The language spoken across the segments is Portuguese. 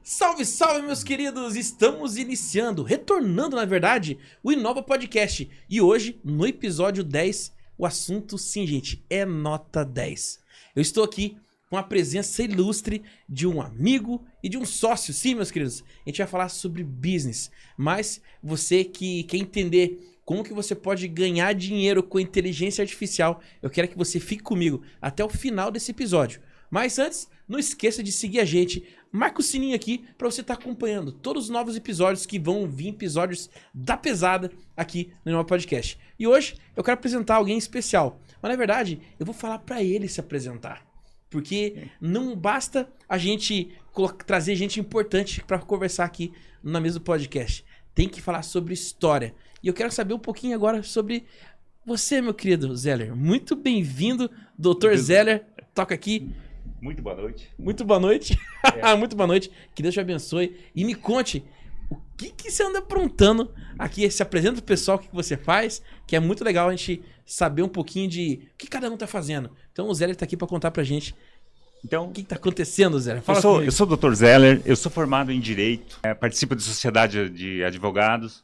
Salve, salve, meus queridos! Estamos iniciando, retornando, na verdade, o Inova Podcast. E hoje, no episódio 10, o assunto, sim, gente, é nota 10. Eu estou aqui com a presença ilustre de um amigo e de um sócio. Sim, meus queridos, a gente vai falar sobre business. Mas você que quer entender como que você pode ganhar dinheiro com inteligência artificial, eu quero que você fique comigo até o final desse episódio. Mas antes, não esqueça de seguir a gente, marca o sininho aqui para você estar acompanhando todos os novos episódios que vão vir, episódios da pesada aqui no Inova Podcast. E hoje eu quero apresentar alguém especial, mas na verdade eu vou falar para ele se apresentar, porque não basta a gente trazer gente importante para conversar aqui na mesa do podcast, tem que falar sobre história. E eu quero saber um pouquinho agora sobre você, meu querido Zeller. Muito bem-vindo, Dr. Zeller, toca aqui. Muito boa noite. Muito boa noite. Muito boa noite. Que Deus te abençoe. E me conte, o que você anda aprontando aqui? Se apresenta pro pessoal o que você faz, que é muito legal a gente saber um pouquinho de o que cada um tá fazendo. Então o Zeller tá aqui para contar pra gente. Então, o que tá acontecendo, Zeller? Fala eu sou o Dr. Zeller, eu sou formado em Direito, participo de sociedade de advogados,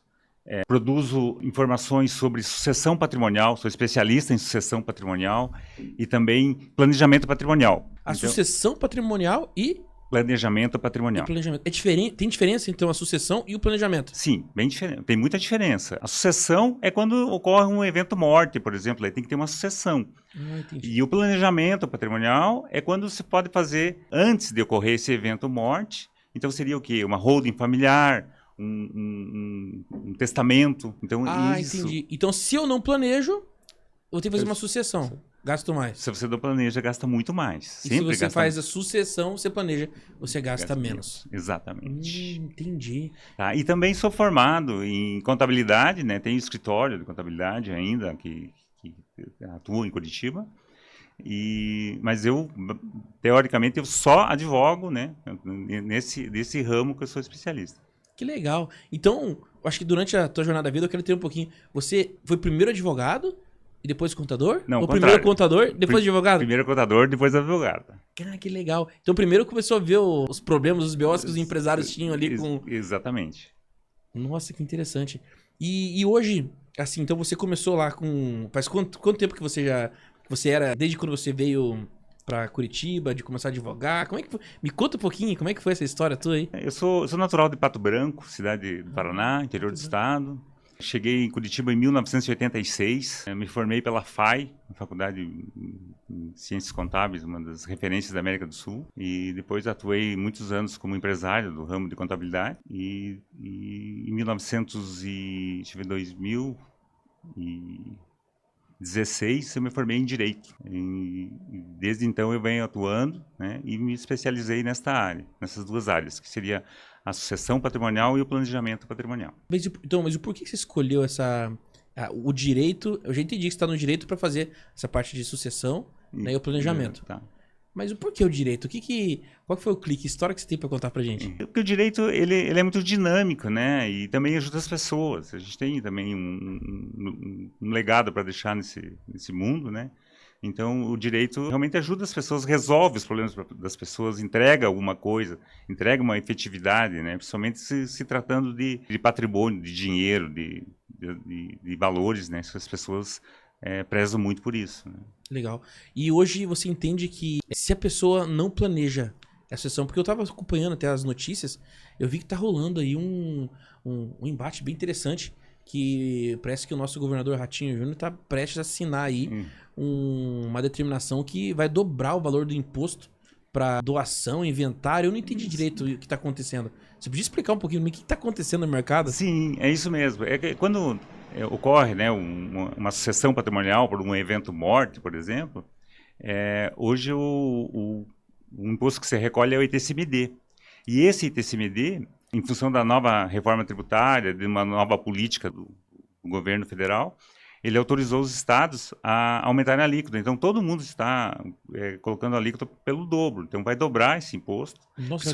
produzo informações sobre sucessão patrimonial, sou especialista em sucessão patrimonial e também planejamento patrimonial. Sucessão patrimonial e... Planejamento patrimonial. Planejamento. É diferente, tem diferença, então, a sucessão e o planejamento? Sim, bem diferente. Tem muita diferença. A sucessão é quando ocorre um evento morte, por exemplo, aí tem que ter uma sucessão. E o planejamento patrimonial é quando você pode fazer antes de ocorrer esse evento morte. Então seria o quê? Uma holding familiar, um testamento. Então, isso. Entendi. Então, se eu não planejo, eu tenho que fazer uma sucessão. Gasto mais. Se você não planeja, gasta muito mais. Sempre se você faz a sucessão, você planeja, você gasta menos. Exatamente. Entendi. Tá? E também sou formado em contabilidade, né? Tenho escritório de contabilidade ainda, que atuo em Curitiba. Mas eu, teoricamente, eu só advogo, né? Nesse ramo que eu sou especialista. Que legal. Então, acho que durante a tua jornada da vida, eu quero ter um pouquinho... Você foi primeiro advogado e depois contador? Não, ou primeiro contador, depois advogado? Primeiro contador, depois advogado. Que legal. Então, primeiro começou a ver os problemas, os BOs que os empresários tinham ali com... Exatamente. Nossa, que interessante. E hoje, assim, então você começou lá com... Faz quanto tempo que você já... Você era... Desde quando você veio pra Curitiba, de começar a advogar? Como é que foi? Me conta um pouquinho, como é que foi essa história tua aí? Eu sou natural de Pato Branco, cidade do Paraná, interior do estado. Cheguei em Curitiba em 1986, me formei pela FAI, Faculdade de Ciências Contábeis, uma das referências da América do Sul, e depois atuei muitos anos como empresário do ramo de contabilidade, e em 2016 eu me formei em Direito, e desde então eu venho atuando, né, e me especializei nesta área, nessas duas áreas, que seria a sucessão patrimonial e o planejamento patrimonial. Mas por que você escolheu o direito? Eu já entendi que você está no direito para fazer essa parte de sucessão, né, e o planejamento. Tá. Mas por que o direito? Qual que foi o clique? Que história que você tem para contar pra gente? Porque o direito ele é muito dinâmico, né? E também ajuda as pessoas. A gente tem também um legado para deixar nesse mundo, né? Então, o direito realmente ajuda as pessoas, resolve os problemas das pessoas, entrega alguma coisa, entrega uma efetividade, né? Principalmente se tratando de patrimônio, de dinheiro, de valores, né? As pessoas prezam muito por isso, né? Legal. E hoje você entende que se a pessoa não planeja a sessão, porque eu estava acompanhando até as notícias, eu vi que tá rolando aí um embate bem interessante, que parece que o nosso governador Ratinho Júnior está prestes a assinar aí uma determinação que vai dobrar o valor do imposto para doação, inventário. Eu não entendi direito o que está acontecendo. Você podia explicar um pouquinho o que está acontecendo no mercado? Sim, é isso mesmo. É que quando ocorre, né, uma sucessão patrimonial por um evento morte, por exemplo, hoje o imposto que você recolhe é o ITCMD. E esse ITCMD, em função da nova reforma tributária, de uma nova política do governo federal, ele autorizou os estados a aumentarem a alíquota. Então, todo mundo está colocando a alíquota pelo dobro. Então, vai dobrar esse imposto. Nossa,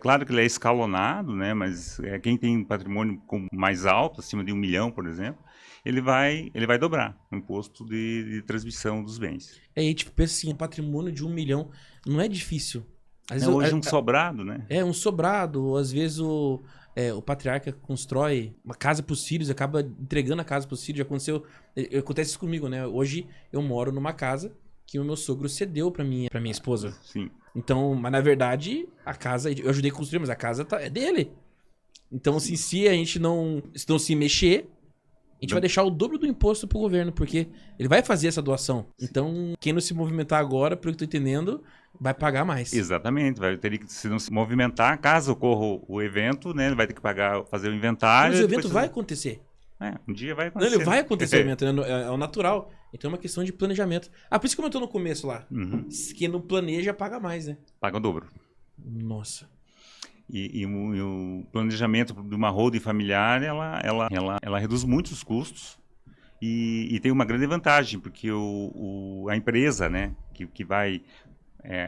claro que ele é escalonado, né? Mas quem tem patrimônio mais alto, acima de 1 milhão, por exemplo, ele vai dobrar o imposto de transmissão dos bens. Tipo, pensa assim, patrimônio de 1 milhão não é difícil Às vezes, Hoje um sobrado, né? um sobrado, ou às vezes o patriarca constrói uma casa pros filhos, acaba entregando a casa pros filhos. Já aconteceu, acontece isso comigo, né? Hoje eu moro numa casa que o meu sogro cedeu pra minha esposa. Sim. Então, mas na verdade, a casa, eu ajudei a construir, mas a casa é dele. Então, assim, se a gente não se mexer, a gente vai deixar o dobro do imposto pro governo, porque ele vai fazer essa doação. Então, quem não se movimentar agora, pelo que eu tô entendendo, vai pagar mais. Exatamente, vai ter que se não se movimentar, caso ocorra o evento, né? Vai ter que pagar, fazer o inventário. Mas o evento vai acontecer. Um dia vai Não, acontecer. ele vai acontecer o evento, né? É o natural. Então é uma questão de planejamento. Ah, por isso que comentou no começo lá. Quem não planeja, paga mais, né? Paga o dobro. Nossa. E o planejamento de uma holding familiar, ela reduz muito os custos e tem uma grande vantagem, porque a empresa, né, que vai,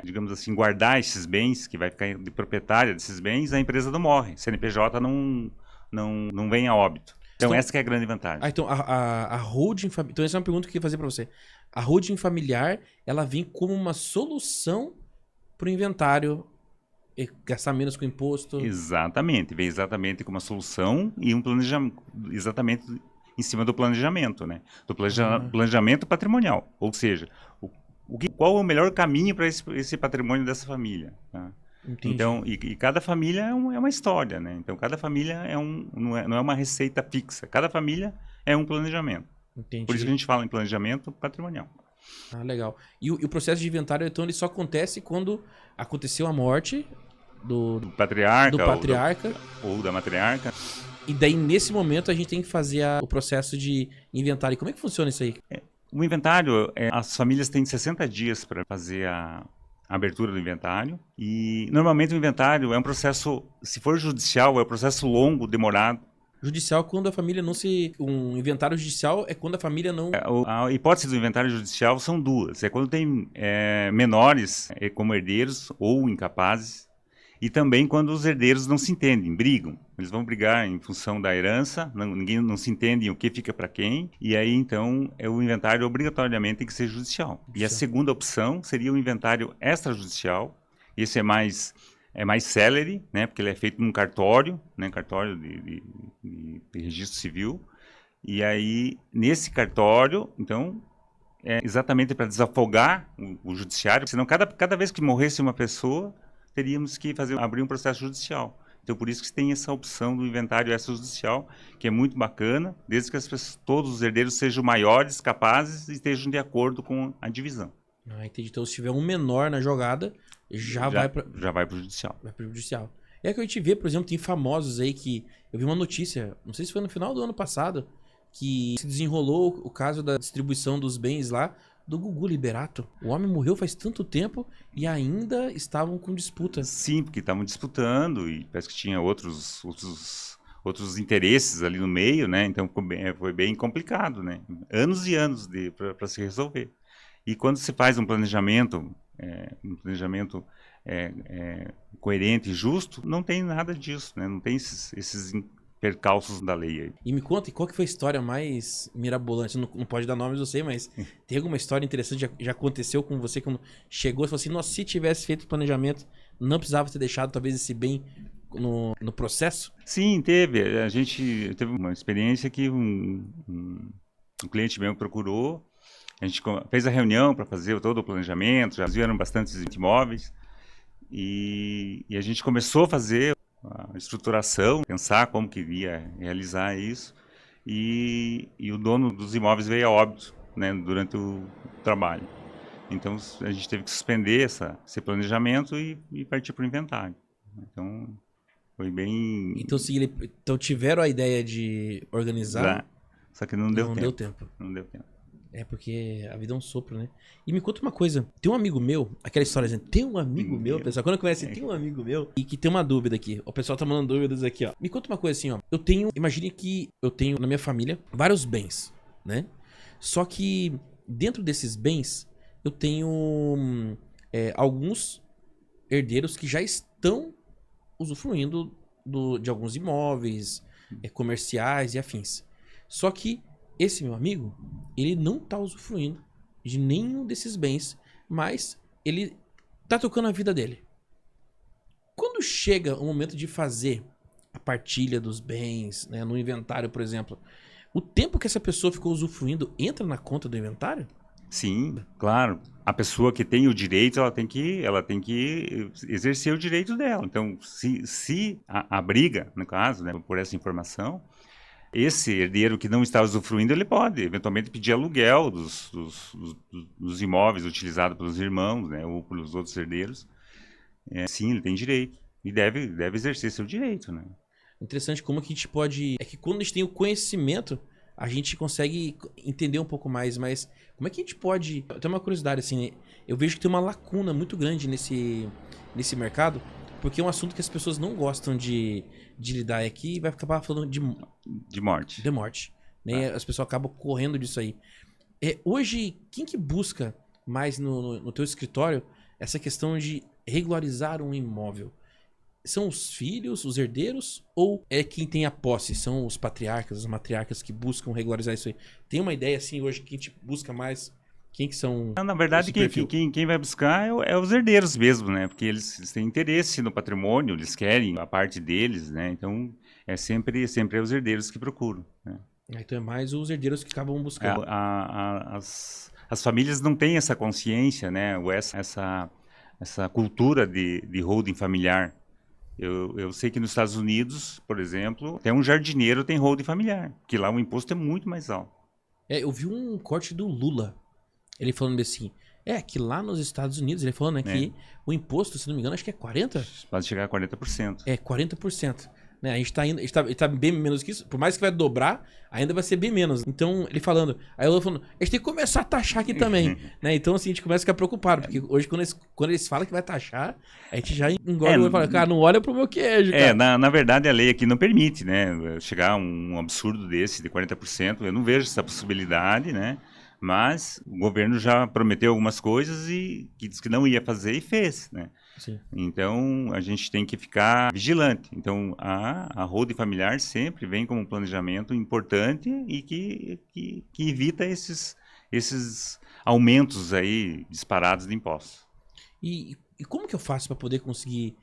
digamos assim, guardar esses bens, que vai ficar de proprietária desses bens, a empresa não morre. CNPJ não vem a óbito. Então, essa que é a grande vantagem. Ah, então a holding familiar... Então essa é uma pergunta que eu ia fazer pra você. A holding familiar, ela vem como uma solução pro inventário gastar menos com imposto. Exatamente, vem exatamente com uma solução e um planejamento, exatamente em cima do planejamento, né? Do planejamento patrimonial, ou seja, qual é o melhor caminho para esse patrimônio dessa família, tá? Entendi. Então, e cada família é uma história, né? Então, cada família não é uma receita fixa, cada família é um planejamento. Entendi. Por isso que a gente fala em planejamento patrimonial. Ah, legal. E o processo de inventário, então, ele só acontece quando aconteceu a morte do patriarca ou da matriarca. E daí, nesse momento, a gente tem que fazer o processo de inventário. E como é que funciona isso aí? O inventário, as famílias têm 60 dias para fazer a abertura do inventário. E, normalmente, o inventário é um processo, se for judicial, é um processo longo, demorado. Judicial, quando a família não se... Um inventário judicial é quando a família não... A hipótese do inventário judicial são duas. É quando tem menores como herdeiros ou incapazes. E também quando os herdeiros não se entendem, brigam. Eles vão brigar em função da herança, ninguém não se entende o que fica para quem. E aí, então, o inventário obrigatoriamente tem que ser judicial. E a segunda opção seria o inventário extrajudicial. Esse é mais célere, né, porque ele é feito num cartório, né, cartório de registro civil. E aí, nesse cartório, então, é exatamente para desafogar o judiciário. Senão, cada vez que morresse uma pessoa, teríamos que abrir um processo judicial. Então, por isso que tem essa opção do inventário extrajudicial, que é muito bacana, desde que todos os herdeiros sejam maiores, capazes e estejam de acordo com a divisão. Ah, entendi. Então, se tiver um menor na jogada, já vai para o judicial. Vai para o judicial. É que a gente vê, por exemplo, tem famosos aí que... Eu vi uma notícia, não sei se foi no final do ano passado, que se desenrolou o caso da distribuição dos bens lá, do Gugu Liberato. O homem morreu faz tanto tempo e ainda estavam com disputa. Sim, porque estavam disputando e parece que tinha outros interesses ali no meio, né? Então foi bem complicado, né? Anos e anos para se resolver. E quando se faz um planejamento coerente e justo, não tem nada disso, né? Não tem esses percalços da lei aí. E me conta, qual que foi a história mais mirabolante? Não pode dar nomes, eu sei, mas tem alguma história interessante? Já aconteceu com você quando chegou e falou assim, nossa, se tivesse feito o planejamento, não precisava ter deixado talvez esse bem no processo? Sim, teve. A gente teve uma experiência que um cliente meu procurou, a gente fez a reunião para fazer todo o planejamento, já vieram bastantes imóveis, e a gente começou a fazer a estruturação, pensar como que iria realizar isso, e o dono dos imóveis veio a óbito, né, durante o trabalho. Então a gente teve que suspender esse planejamento e partir para o inventário. Então foi bem... Então tiveram a ideia de organizar, só que não deu tempo. Não deu tempo. É porque a vida é um sopro, né? E me conta uma coisa. Tem um amigo meu, aquela história dizendo, tem um amigo meu, pessoal. Quando eu conheço, tem um amigo meu. E que tem uma dúvida aqui. O pessoal tá mandando dúvidas aqui, ó. Me conta uma coisa assim, ó. Imagine que eu tenho na minha família vários bens, né? Só que dentro desses bens, eu tenho alguns herdeiros que já estão usufruindo de alguns imóveis comerciais e afins. Só que esse meu amigo, ele não tá usufruindo de nenhum desses bens, mas ele tá tocando a vida dele. quando chega o momento de fazer a partilha dos bens, né, no inventário, por exemplo, o tempo que essa pessoa ficou usufruindo entra na conta do inventário? Sim, claro. A pessoa que tem o direito, ela tem que exercer o direito dela. Então, se a briga, no caso, né, por essa informação, esse herdeiro que não está usufruindo, ele pode eventualmente pedir aluguel dos imóveis utilizados pelos irmãos, né, ou pelos outros herdeiros. Sim, ele tem direito e deve exercer seu direito, né? Interessante como que a gente pode... É que quando a gente tem o conhecimento, a gente consegue entender um pouco mais, mas como é que a gente pode... Eu tenho uma curiosidade, assim, né? Eu vejo que tem uma lacuna muito grande nesse mercado, porque é um assunto que as pessoas não gostam de lidar aqui e vai acabar falando de morte. De morte. Né? As pessoas acabam correndo disso aí. Hoje, quem que busca mais no teu escritório essa questão de regularizar um imóvel? São os filhos, os herdeiros, ou é quem tem a posse? São os patriarcas, as matriarcas que buscam regularizar isso aí? Tem uma ideia assim hoje que a gente busca mais? Quem que são? Na verdade, quem vai buscar é os herdeiros mesmo, né? Porque eles têm interesse no patrimônio, eles querem a parte deles, né? Então, é sempre os herdeiros que procuram, né? Então é mais os herdeiros que acabam buscando. As famílias não têm essa consciência, né? Ou essa cultura de holding familiar. Eu sei que nos Estados Unidos, por exemplo, até um jardineiro tem holding familiar, que lá o imposto é muito mais alto. Eu vi um corte do Lula, ele falando assim, que lá nos Estados Unidos, ele falando, né, que o imposto, se não me engano, acho que é 40%. Pode chegar a 40%. 40%. Né? A gente tá indo, tá bem menos que isso, por mais que vai dobrar, ainda vai ser bem menos. Então, ele falando, aí o Lula falando, a gente tem que começar a taxar aqui também, né? Então, assim, a gente começa a ficar preocupado, porque hoje, quando eles falam que vai taxar, a gente já engole o olho e fala, cara, não olha pro meu queijo, cara. Na verdade, a lei aqui não permite, né? Chegar a um absurdo desse, de 40%, eu não vejo essa possibilidade, né? Mas o governo já prometeu algumas coisas e que disse que não ia fazer e fez, né? Sim. Então, a gente tem que ficar vigilante. Então, a holding familiar sempre vem como um planejamento importante e que evita esses aumentos aí disparados de impostos. E como que eu faço para poder conseguir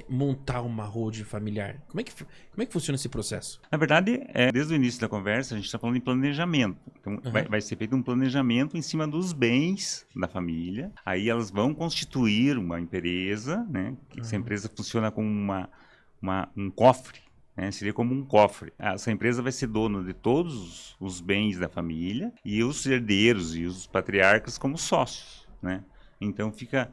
montar uma holding familiar? Como é que funciona esse processo? Na verdade, desde o início da conversa, a gente está falando de planejamento. Então, vai ser feito um planejamento em cima dos bens da família. Aí elas vão constituir uma empresa, né? Essa empresa funciona como um cofre, né? Seria como um cofre. Essa empresa vai ser dona de todos os bens da família e os herdeiros e os patriarcas como sócios, né? Então fica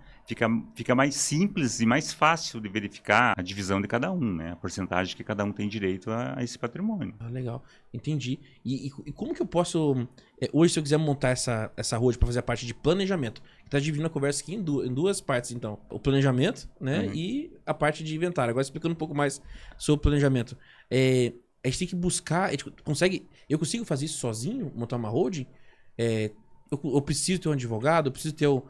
mais simples e mais fácil de verificar a divisão de cada um, né? A porcentagem que cada um tem direito a esse patrimônio. Legal, entendi. E como que eu posso, hoje, se eu quiser montar essa holding para fazer a parte de planejamento, que tá dividindo a conversa aqui em duas partes, então. O planejamento, né? E a parte de inventário. Agora, explicando um pouco mais sobre o planejamento. A gente tem que buscar, eu consigo fazer isso sozinho, montar uma holding? Eu preciso ter um advogado, eu preciso ter um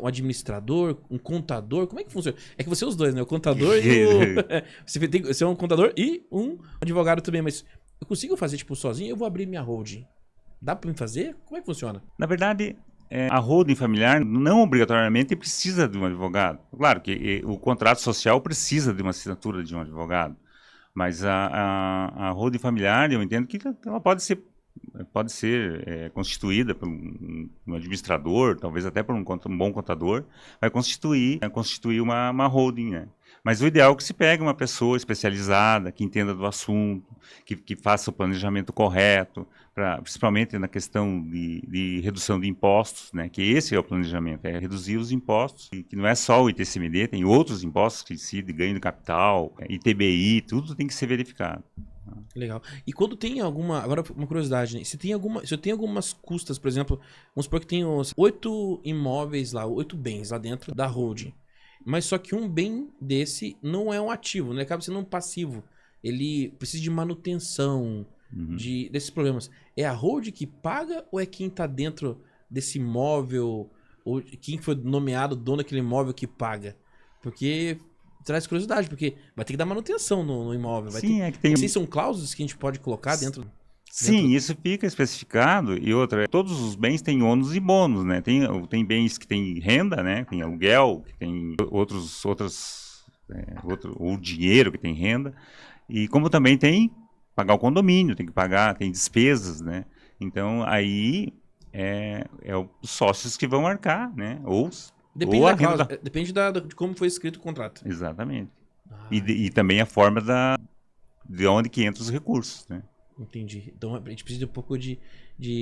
administrador, um contador. Como é que funciona? É que você é os dois, né? O contador e você é um contador e um advogado também. Mas eu consigo fazer, tipo, sozinho? Eu vou abrir minha holding. Dá pra me fazer? Como é que funciona? Na verdade, a holding familiar não obrigatoriamente precisa de um advogado. Claro que o contrato social precisa de uma assinatura de um advogado. Mas a holding familiar, eu entendo que ela pode ser constituída por um administrador, talvez até por um bom contador, vai constituir uma holding, né? Mas o ideal é que se pegue uma pessoa especializada, que entenda do assunto, que faça o planejamento correto, principalmente na questão de redução de impostos, né? Que esse é o planejamento, é reduzir os impostos, e que não é só o ITCMD, tem outros impostos que incidem, ganho de capital, ITBI, tudo tem que ser verificado. Legal. E quando tem alguma... Agora, uma curiosidade, né? Se eu tenho algumas custas, por exemplo, vamos supor que tem 8 imóveis lá, 8 bens lá dentro da holding. Mas só que um bem desse não é um ativo, né? Acaba sendo um passivo. Ele precisa de manutenção desses problemas. É a holding que paga ou é quem está dentro desse imóvel, ou quem foi nomeado dono daquele imóvel que paga? Porque traz curiosidade, porque vai ter que dar manutenção no imóvel. São cláusulas que a gente pode colocar dentro... Sim, isso fica especificado. E outra, todos os bens têm ônus e bônus, né? Tem bens que têm renda, né? Tem aluguel, tem outras ou dinheiro que tem renda, e como também tem pagar o condomínio, tem que pagar, tem despesas, né? Então, aí os sócios que vão arcar, né? Depende ou da a renda causa, depende de como foi escrito o contrato. Exatamente. E também a forma de onde que entram os recursos, né? Entendi. Então a gente precisa de um pouco de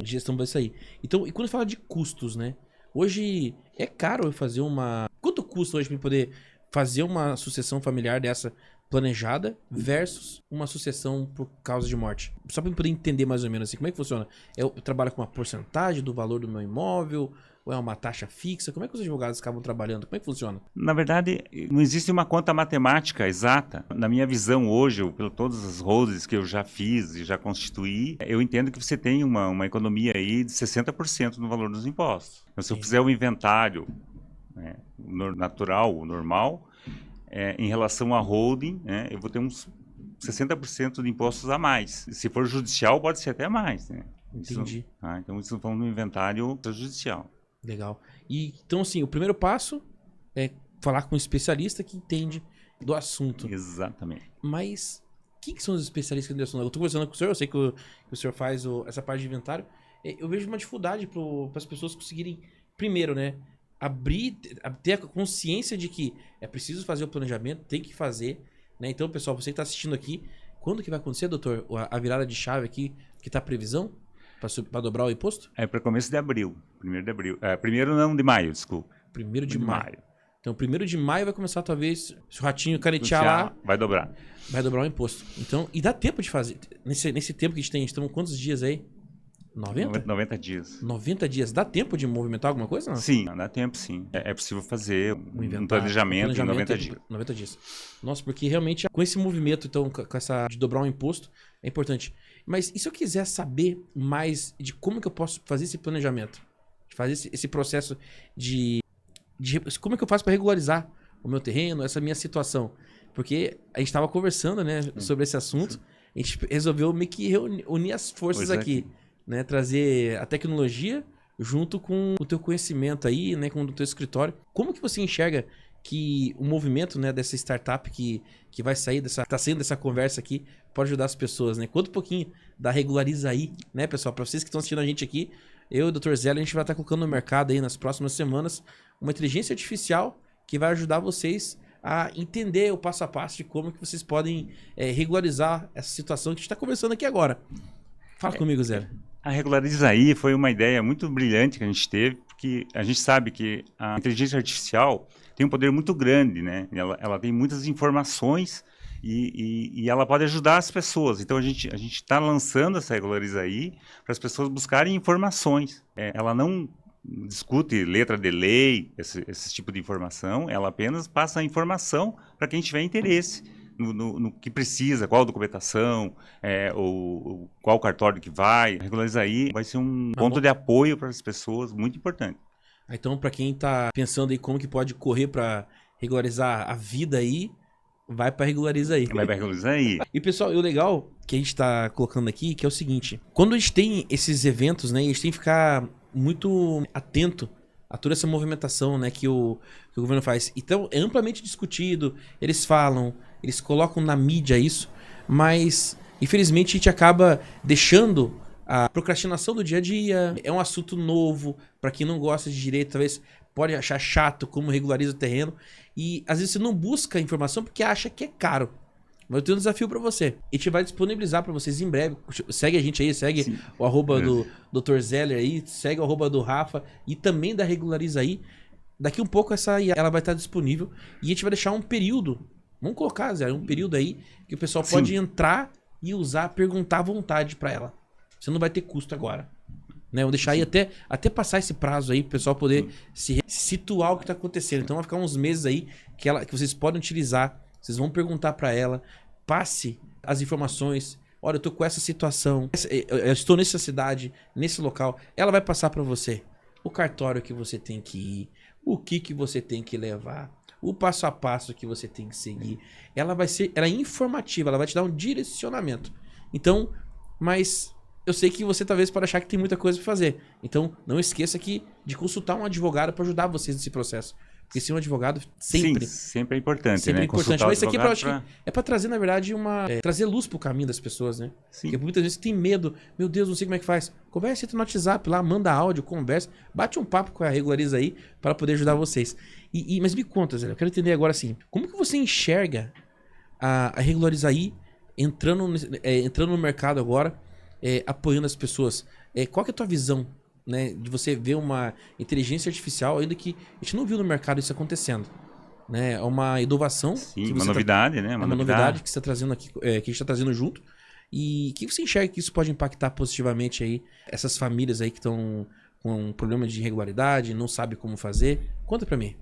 gestão disso aí. Então, e quando fala de custos, né? Hoje é caro eu fazer uma... Quanto custa hoje para poder fazer uma sucessão familiar dessa planejada versus uma sucessão por causa de morte? Só para eu poder entender mais ou menos assim, como é que funciona? Eu trabalho com uma porcentagem do valor do meu imóvel? Ou é uma taxa fixa? Como é que os advogados acabam trabalhando? Como é que funciona? Na verdade, não existe uma conta matemática exata. Na minha visão hoje, por todas as holdings que eu já fiz e já constituí, eu entendo que você tem uma economia aí de 60% no valor dos impostos. Então, se eu fizer um inventário natural, normal, em relação à holding, eu vou ter uns 60% de impostos a mais. Se for judicial, pode ser até mais, né? Entendi. Então, isso falando no inventário judicial. Legal. E, então, assim, o primeiro passo é falar com um especialista que entende do assunto. Exatamente. Mas quem que são os especialistas que entendem do assunto? Eu estou conversando com o senhor, eu sei que o senhor faz essa parte de inventário. Eu vejo uma dificuldade para as pessoas conseguirem, primeiro, né, ter a consciência de que é preciso fazer o planejamento, tem que fazer, né? Então, pessoal, você que está assistindo aqui, quando que vai acontecer, doutor, a virada de chave aqui, que está a previsão? Para dobrar o imposto? Para começo de abril. 1º de abril. Primeiro não, de maio, desculpa. 1º de maio. Então, 1º de maio vai começar, talvez, se o ratinho canetear lá... Vai dobrar. Vai dobrar o imposto. Então, e dá tempo de fazer. Nesse tempo que a gente tem, estamos quantos dias aí? 90? 90 dias. 90 dias. Dá tempo de movimentar alguma coisa? Não? Sim, dá tempo, sim. É possível fazer um planejamento em 90 dias. 90 dias. Nossa, porque realmente com esse movimento, então, com essa de dobrar um imposto, é importante. Mas e se eu quiser saber mais de como que eu posso fazer esse planejamento? De fazer esse processo de como é que eu faço para regularizar o meu terreno, essa minha situação? Porque a gente estava conversando, né, sobre esse assunto. A gente resolveu meio que unir as forças aqui, né? Trazer a tecnologia junto com o teu conhecimento aí, né, com o teu escritório. Como que você enxerga que o movimento, né, dessa startup que vai sair tá saindo dessa conversa aqui, pode ajudar as pessoas, né? Conta um pouquinho da Regulariza aí, né, pessoal? Para vocês que estão assistindo a gente aqui, eu e o Dr. Zé, a gente vai estar colocando no mercado aí nas próximas semanas uma inteligência artificial que vai ajudar vocês a entender o passo a passo de como que vocês podem regularizar essa situação que a gente está conversando aqui agora. Fala comigo, Zé. A Regulariza aí foi uma ideia muito brilhante que a gente teve, porque a gente sabe que a inteligência artificial tem um poder muito grande, né? Ela tem muitas informações e ela pode ajudar as pessoas. Então a gente está lançando essa Regulariza aí para as pessoas buscarem informações. Ela não discute letra de lei, esse tipo de informação, ela apenas passa a informação para quem tiver interesse no que precisa, qual documentação, ou qual cartório que vai. Regulariza aí vai ser um ponto de apoio para as pessoas, muito importante. Então, para quem está pensando aí como que pode correr para regularizar a vida aí, vai para Regulariza aí. Vai para Regulariza aí. E pessoal, o legal que a gente está colocando aqui, que é o seguinte, quando a gente tem esses eventos, né, a gente tem que ficar muito atento a toda essa movimentação, né, que o governo faz. Então, é amplamente discutido, eles falam, eles colocam na mídia isso, mas infelizmente a gente acaba deixando a procrastinação do dia a dia. É um assunto novo, para quem não gosta de direito, talvez pode achar chato como regulariza o terreno, e às vezes você não busca informação porque acha que é caro. Mas eu tenho um desafio para você. A gente vai disponibilizar para vocês em breve. Segue a gente aí, segue o @ do Dr. Zeller aí, segue o @ do Rafa e também da Regulariza aí. Daqui um pouco ela vai estar disponível e a gente vai deixar um período. Vamos colocar, Zé, um período aí que o pessoal pode entrar e usar, perguntar à vontade para ela. Você não vai ter custo agora. Né? Vou deixar aí até passar esse prazo aí, para o pessoal poder se situar o que está acontecendo. Então vai ficar uns meses aí que vocês podem utilizar. Vocês vão perguntar para ela, passe as informações. Olha, eu tô com essa situação, eu estou nessa cidade, nesse local. Ela vai passar para você o cartório que você tem que ir, o que você tem que levar, o passo a passo que você tem que seguir. Ela é informativa, ela vai te dar um direcionamento. Então, mas eu sei que você talvez pode achar que tem muita coisa para fazer. Então, não esqueça de consultar um advogado para ajudar vocês nesse processo. Porque ser um advogado sempre... Sim, sempre é importante, Sempre né? é importante. Consultar o Mas isso aqui eu acho advogado que é pra trazer, na verdade, trazer luz pro caminho das pessoas, né? Sim. Porque muitas vezes tem medo. Meu Deus, não sei como é que faz. Conversa, entra no WhatsApp lá, manda áudio, conversa. Bate um papo com a Regulariza aí para poder ajudar vocês. Mas me conta, Zé, eu quero entender agora assim. Como que você enxerga a Regulariza aí entrando no mercado agora, apoiando as pessoas? Qual que é a tua visão, né, de você ver uma inteligência artificial, ainda que a gente não viu no mercado isso acontecendo? Né? É uma inovação. Sim, uma novidade, né? É uma novidade que você está trazendo aqui, que a gente está trazendo junto. E o que você enxerga que isso pode impactar positivamente aí essas famílias aí que estão com um problema de irregularidade, não sabem como fazer? Conta para mim.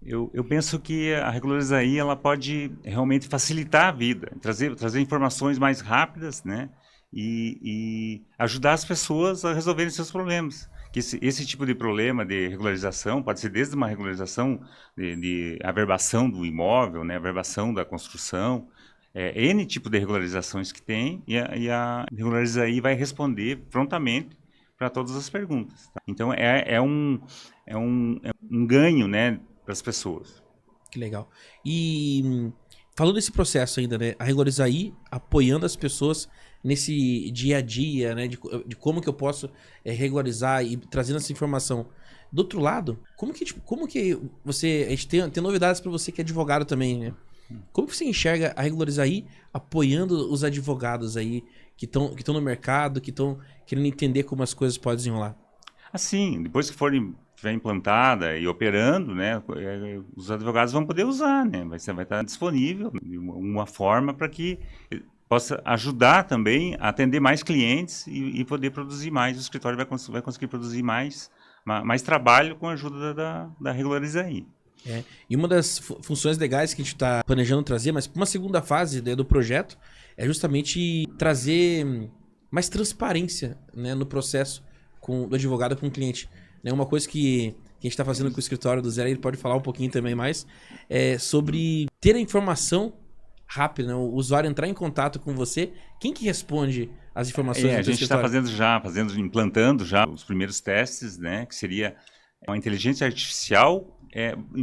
Eu penso que a Regulariza aí, ela pode realmente facilitar a vida, trazer informações mais rápidas, né? E ajudar as pessoas a resolverem seus problemas. Que esse tipo de problema de regularização pode ser desde uma regularização de averbação do imóvel, né, averbação da construção, N tipo de regularizações que tem, e a Regulariza aí vai responder prontamente para todas as perguntas. Tá? Então é um ganho, né, para as pessoas. Que legal. E falando desse processo ainda, né, a Regulariza aí apoiando as pessoas nesse dia a dia, né, de como que eu posso regularizar e trazendo essa informação. Do outro lado, como que você, a gente tem novidades para você que é advogado também, né? Como que você enxerga a Regulariza aí apoiando os advogados aí que estão no mercado, que estão querendo entender como as coisas podem desenrolar? Assim, depois que estiver implantada e operando, né, os advogados vão poder usar, né? Vai estar disponível de uma forma para que possa ajudar também a atender mais clientes e poder produzir mais. O escritório vai conseguir produzir mais trabalho com a ajuda da Regulariza aí. E uma das funções legais que a gente está planejando trazer, mas para uma segunda fase, né, do projeto, é justamente trazer mais transparência, né, no processo do advogado com o cliente. Né, uma coisa que a gente está fazendo com o escritório do Zé, ele pode falar um pouquinho também mais, sobre ter a informação rápida, né, o usuário entrar em contato com você. Quem que responde as informações do escritório? A gente está implantando já os primeiros testes, né, que seria uma inteligência artificial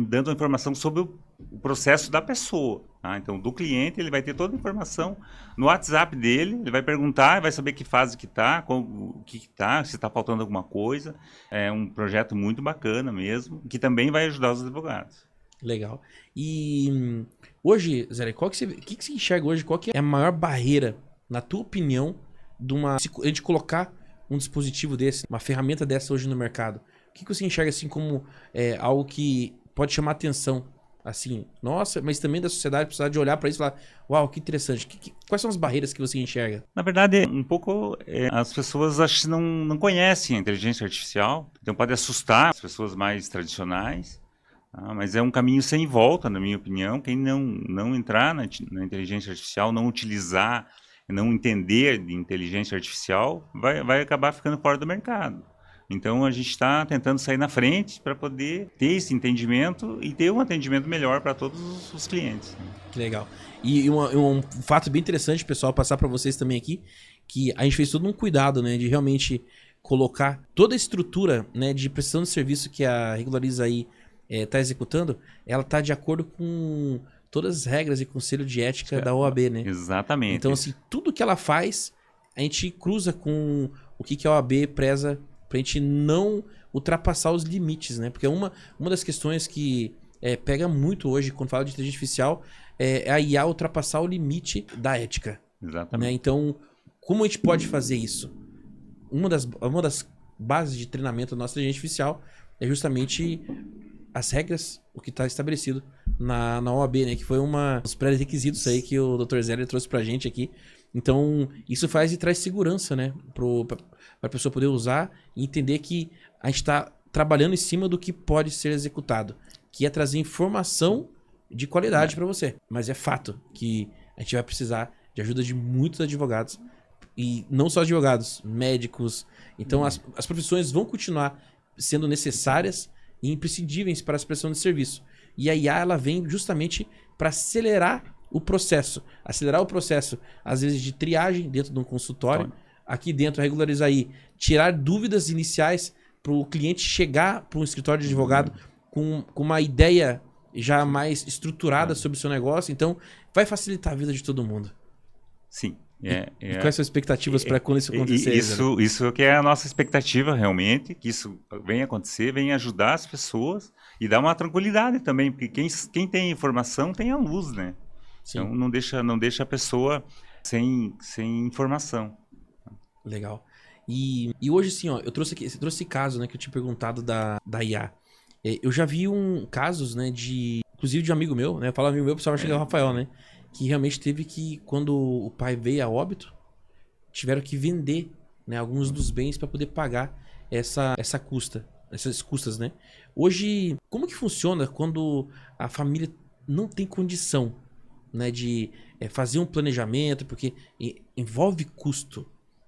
dando informação sobre o processo da pessoa. Tá? Então, do cliente, ele vai ter toda a informação no WhatsApp dele, ele vai perguntar, vai saber que fase que está, o que está, se está faltando alguma coisa. É um projeto muito bacana mesmo, que também vai ajudar os advogados. Legal. E hoje, Zé, o que você enxerga hoje? Qual que é a maior barreira, na tua opinião, de colocar um dispositivo desse, uma ferramenta dessa hoje no mercado? O que você enxerga assim como algo que pode chamar atenção? Assim, nossa, mas também da sociedade precisar de olhar para isso e falar, uau, que interessante. Quais são as barreiras que você enxerga? Na verdade, um pouco as pessoas acho que não conhecem a inteligência artificial, então pode assustar as pessoas mais tradicionais, tá? Mas é um caminho sem volta, na minha opinião. Quem não entrar na inteligência artificial, não utilizar, não entender de inteligência artificial, vai acabar ficando fora do mercado. Então, a gente está tentando sair na frente para poder ter esse entendimento e ter um atendimento melhor para todos os clientes. Que legal. E um fato bem interessante, pessoal, passar para vocês também aqui, que a gente fez todo um cuidado, né, de realmente colocar toda a estrutura, né, de prestação de serviço que a Regulariza aí está executando, ela está de acordo com todas as regras e conselho de ética da OAB, né? Exatamente. Então, assim, tudo que ela faz, a gente cruza com o que a OAB preza pra gente não ultrapassar os limites, né? Porque uma das questões que pega muito hoje quando fala de inteligência artificial é a IA ultrapassar o limite da ética. Exatamente. Né? Então, como a gente pode fazer isso? Uma das bases de treinamento da nossa inteligência artificial é justamente as regras, o que está estabelecido na OAB, né? Que foi dos pré-requisitos aí que o Dr. Zé trouxe pra gente aqui. Então, isso faz e traz segurança, né? Para a pessoa poder usar e entender que a gente está trabalhando em cima do que pode ser executado, que é trazer informação de qualidade para você. Mas é fato que a gente vai precisar de ajuda de muitos advogados, e não só advogados, médicos. Então, as profissões vão continuar sendo necessárias e imprescindíveis para a prestação de serviço. E a IA, ela vem justamente para acelerar o processo, às vezes, de triagem dentro de um consultório. Aqui dentro, Regulariza aí, tirar dúvidas iniciais para o cliente chegar para um escritório de advogado com uma ideia já mais estruturada sobre o seu negócio, então vai facilitar a vida de todo mundo. Sim. E quais são as expectativas para quando isso acontecer? Isso que é a nossa expectativa realmente, que isso venha acontecer, venha ajudar as pessoas e dar uma tranquilidade também, porque quem tem informação tem a luz, né? Sim. Então não deixa a pessoa sem informação. Legal. E hoje, assim, ó, você trouxe esse caso, né, que eu tinha perguntado da IA. Eu já vi casos, né, inclusive de um amigo meu, né, fala amigo meu, o pessoal vai chegar o Rafael, né, que realmente teve que, quando o pai veio a óbito, tiveram que vender, né, alguns dos bens para poder pagar essas custas, né. Hoje, como que funciona quando a família não tem condição, né, de fazer um planejamento, porque envolve custo,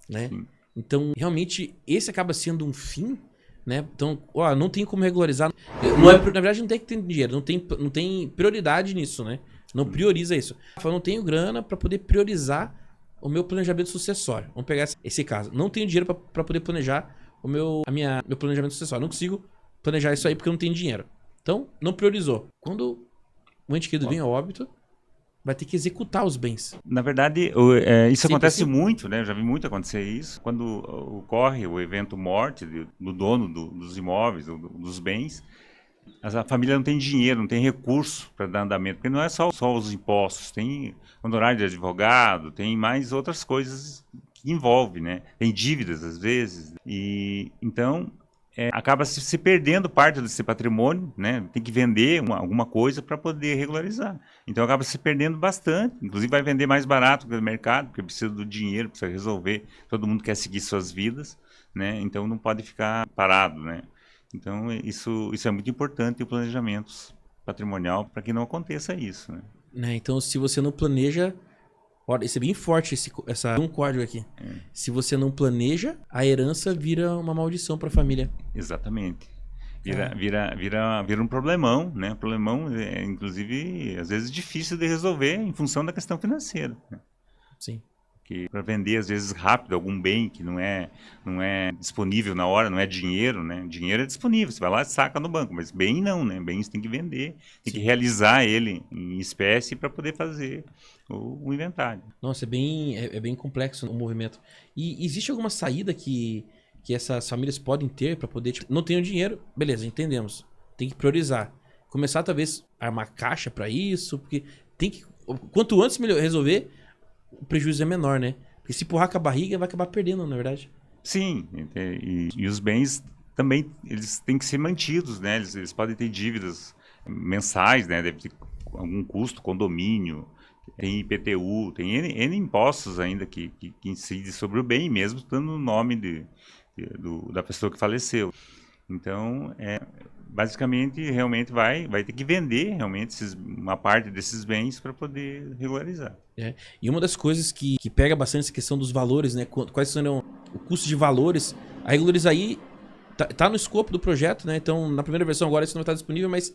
né? Sim. Então, realmente, esse acaba sendo um fim, né? Então, não tem como regularizar. Na verdade, não tem que ter dinheiro, não tem prioridade nisso, né? Não prioriza isso. Eu não tenho grana para poder priorizar o meu planejamento sucessório. Vamos pegar esse caso. Não tenho dinheiro para poder planejar meu planejamento sucessório. Não consigo planejar isso aí porque eu não tenho dinheiro. Então, não priorizou. Quando o ente querido vem a óbito, vai ter que executar os bens. Na verdade, isso Sempre acontece assim? muito, né? Eu já vi muito acontecer isso. Quando ocorre o evento morte do dono dos imóveis, dos bens, a família não tem dinheiro, não tem recurso para dar andamento, porque não é só os impostos, tem honorário de advogado, tem mais outras coisas que envolve, né? Tem dívidas às vezes, e então acaba se perdendo parte desse patrimônio, né? Tem que vender alguma coisa para poder regularizar. Então acaba se perdendo bastante, inclusive vai vender mais barato que o mercado, porque precisa do dinheiro, precisa resolver, todo mundo quer seguir suas vidas, né? Então não pode ficar parado, né? Então isso é muito importante, o planejamento patrimonial, para que não aconteça isso, né? Então, se você não planeja... Olha, isso é bem forte, um código aqui. Se você não planeja, a herança vira uma maldição para a família. Exatamente. Vira um problemão, né? Problemão, inclusive, às vezes difícil de resolver em função da questão financeira, né? Sim. Que para vender, às vezes, rápido, algum bem que não é disponível na hora, não é dinheiro, né? Dinheiro é disponível, você vai lá e saca no banco, mas bem não, né? Bem você tem que vender, tem que realizar ele em espécie para poder fazer o inventário. Nossa, é bem complexo o movimento. E existe alguma saída que essas famílias podem ter para poder... Tipo, não tenho dinheiro, beleza, entendemos. Tem que priorizar. Começar, talvez, a armar caixa para isso, porque tem que... Quanto antes melhor resolver, o prejuízo é menor, né? Porque se empurrar com a barriga, vai acabar perdendo, na verdade. Sim, e os bens também, eles têm que ser mantidos, né? Eles podem ter dívidas mensais, né? Deve ter algum custo, condomínio, tem IPTU, tem N impostos ainda que incidem sobre o bem, mesmo estando no nome da pessoa que faleceu. Então, basicamente, realmente vai ter que vender realmente uma parte desses bens para poder regularizar. E uma das coisas que pega bastante essa questão dos valores, né? Quais são o custo de valores, a regularizar aí tá no escopo do projeto, né? Então, na primeira versão agora isso não está disponível, mas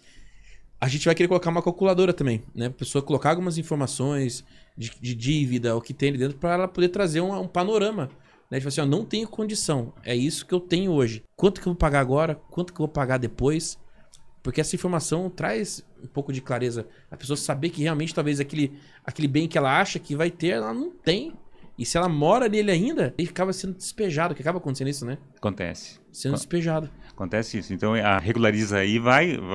a gente vai querer colocar uma calculadora também, né? A pessoa colocar algumas informações de dívida, o que tem ali dentro, para ela poder trazer um panorama, né? Tipo assim, não tenho condição, é isso que eu tenho hoje. Quanto que eu vou pagar agora? Quanto que eu vou pagar depois? Porque essa informação traz um pouco de clareza. A pessoa saber que realmente talvez aquele bem que ela acha que vai ter, ela não tem. E se ela mora nele ainda, ele acaba sendo despejado, que acaba acontecendo isso, né? Acontece. Sendo despejado. Acontece isso. Então, a Regulariza aí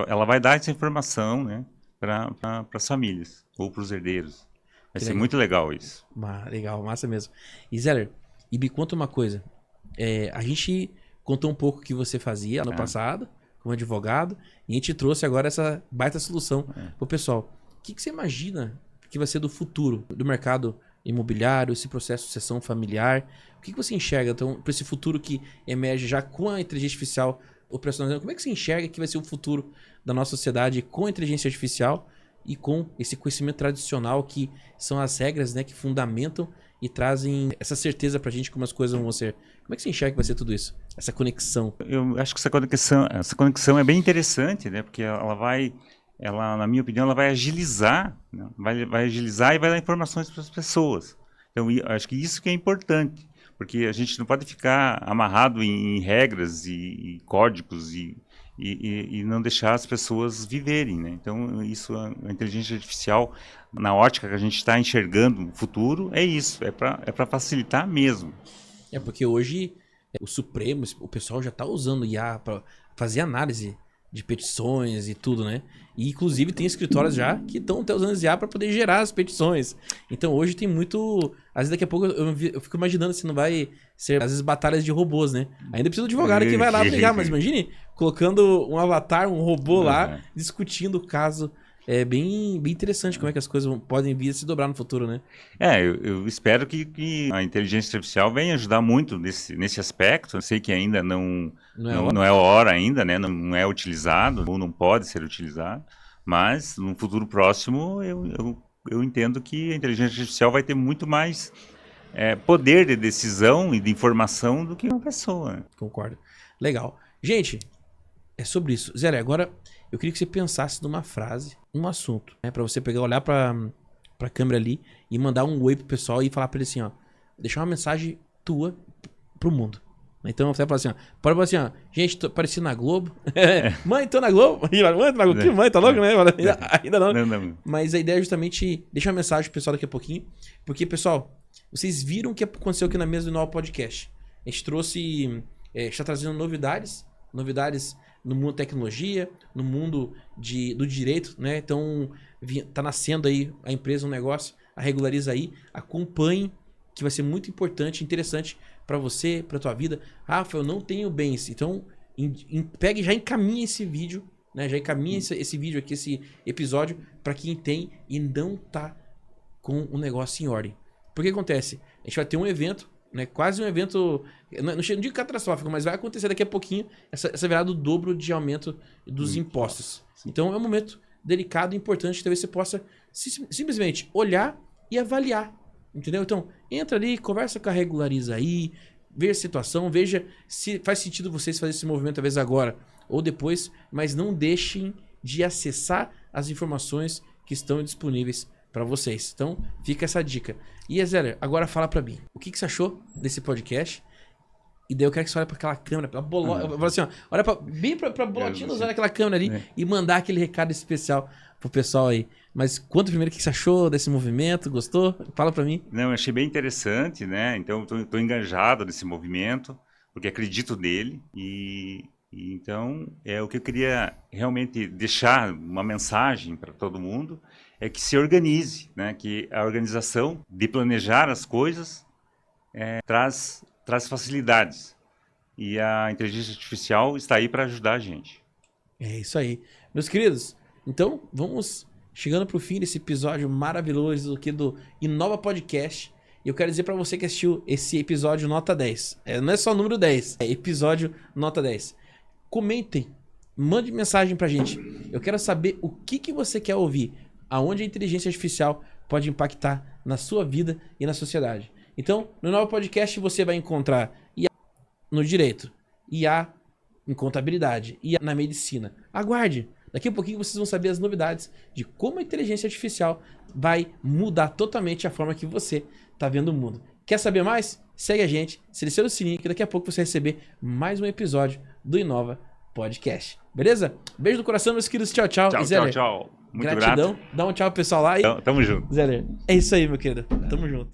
ela vai dar essa informação, né, para as famílias ou para os herdeiros. Vai ser muito legal isso. Legal, massa mesmo. E Zeller, me conta uma coisa. A gente contou um pouco o que você fazia no passado, como advogado, e a gente trouxe agora essa baita solução pro pessoal. O que você imagina que vai ser do futuro do mercado imobiliário, esse processo de sucessão familiar? O que você enxerga, então, para esse futuro que emerge já com a inteligência artificial operacionalizando? Como é que você enxerga que vai ser o futuro da nossa sociedade com a inteligência artificial e com esse conhecimento tradicional que são as regras, né, que fundamentam e trazem essa certeza pra gente como as coisas vão ser? Como é que você enxerga que vai ser tudo isso? Essa conexão? Eu acho que essa conexão é bem interessante, né? Porque ela, na minha opinião, ela vai agilizar, né? vai agilizar e vai dar informações para as pessoas. Então, eu acho que isso que é importante, porque a gente não pode ficar amarrado em regras e códigos e e não deixar as pessoas viverem, né? Então, isso, a inteligência artificial, na ótica que a gente está enxergando o futuro, é isso, é para facilitar mesmo. Porque hoje o Supremo, o pessoal já está usando IA para fazer análise de petições e tudo, né? E inclusive tem escritórios já que estão até usando IA para poder gerar as petições. Então hoje tem muito... Às vezes daqui a pouco eu fico imaginando se não vai ser, às vezes, batalhas de robôs, né? Ainda precisa de um advogado que vai lá brigar, mas imagine colocando um avatar, um robô lá, discutindo o caso. É bem interessante como é que as coisas podem vir a se dobrar no futuro, né? Eu espero que a inteligência artificial venha ajudar muito nesse aspecto. Eu sei que ainda não é hora ainda, né? Não é utilizado, ou não pode ser utilizado, mas no futuro próximo eu entendo que a inteligência artificial vai ter muito mais poder de decisão e de informação do que uma pessoa. Concordo. Legal. Gente, é sobre isso. Zé, agora eu queria que você pensasse numa frase, um assunto, né? Pra você pegar, olhar pra câmera ali e mandar um oi pro pessoal e falar pra ele assim, ó. Deixar uma mensagem tua pro mundo. Então você vai falar assim, ó. Pode falar assim, ó. Gente, tô aparecendo na Globo. Mãe, tô na Globo. Mãe, tô na Globo. Que mãe, tá louco, né? Ainda não. Não. Mas a ideia é justamente deixar uma mensagem pro pessoal daqui a pouquinho. Porque, pessoal, vocês viram o que aconteceu aqui na mesa do Inova Podcast. A gente trouxe... está trazendo novidades no mundo da tecnologia, no mundo do direito, né? Então, tá nascendo aí a empresa, um negócio, a Regulariza aí, acompanhe, que vai ser muito importante, interessante para você, para tua vida. Rafa, eu não tenho bens, então pegue e já encaminha esse vídeo, né? Já encaminha esse vídeo aqui, esse episódio, para quem tem e não tá com o negócio em ordem. Porque acontece, a gente vai ter um evento, né? Quase um evento, não digo catastrófico, mas vai acontecer daqui a pouquinho essa virada do dobro de aumento dos impostos. Então é um momento delicado e importante que talvez você possa simplesmente olhar e avaliar, entendeu? Então entra ali, conversa com a Regulariza aí, veja a situação, veja se faz sentido vocês fazerem esse movimento talvez agora ou depois, mas não deixem de acessar as informações que estão disponíveis para vocês. Então, fica essa dica. E, Zeller, agora fala para mim. O que você achou desse podcast? E daí eu quero que você olhe para aquela câmera, pra bolota. Eu falo assim, ó, olha bem pra bolotinha, olha aquela câmera ali e mandar aquele recado especial pro pessoal aí. Mas conta primeiro o que você achou desse movimento, gostou? Fala para mim. Não, eu achei bem interessante, né? Então, eu tô engajado nesse movimento, porque acredito nele e então, o que eu queria realmente deixar uma mensagem para todo mundo é que se organize, né? Que a organização de planejar as coisas traz facilidades. E a inteligência artificial está aí para ajudar a gente. É isso aí. Meus queridos, então vamos chegando para o fim desse episódio maravilhoso aqui do Inova Podcast. E eu quero dizer para você que assistiu esse episódio nota 10. Não é só o número 10, é episódio nota 10. Comentem, mande mensagem pra gente. Eu quero saber o que você quer ouvir, aonde a inteligência artificial pode impactar na sua vida e na sociedade. Então, no novo podcast você vai encontrar IA no direito, IA em contabilidade, IA na medicina. Aguarde, daqui a pouquinho vocês vão saber as novidades de como a inteligência artificial vai mudar totalmente a forma que você está vendo o mundo. Quer saber mais? Segue a gente, seleciona o sininho que daqui a pouco você vai receber mais um episódio do Inova Podcast. Beleza? Beijo no coração, meus queridos. Tchau, tchau. Tchau. Muito gratidão. Grato. Dá um tchau pro pessoal lá. Tamo junto. Zeller, é isso aí, meu querido. Tamo junto.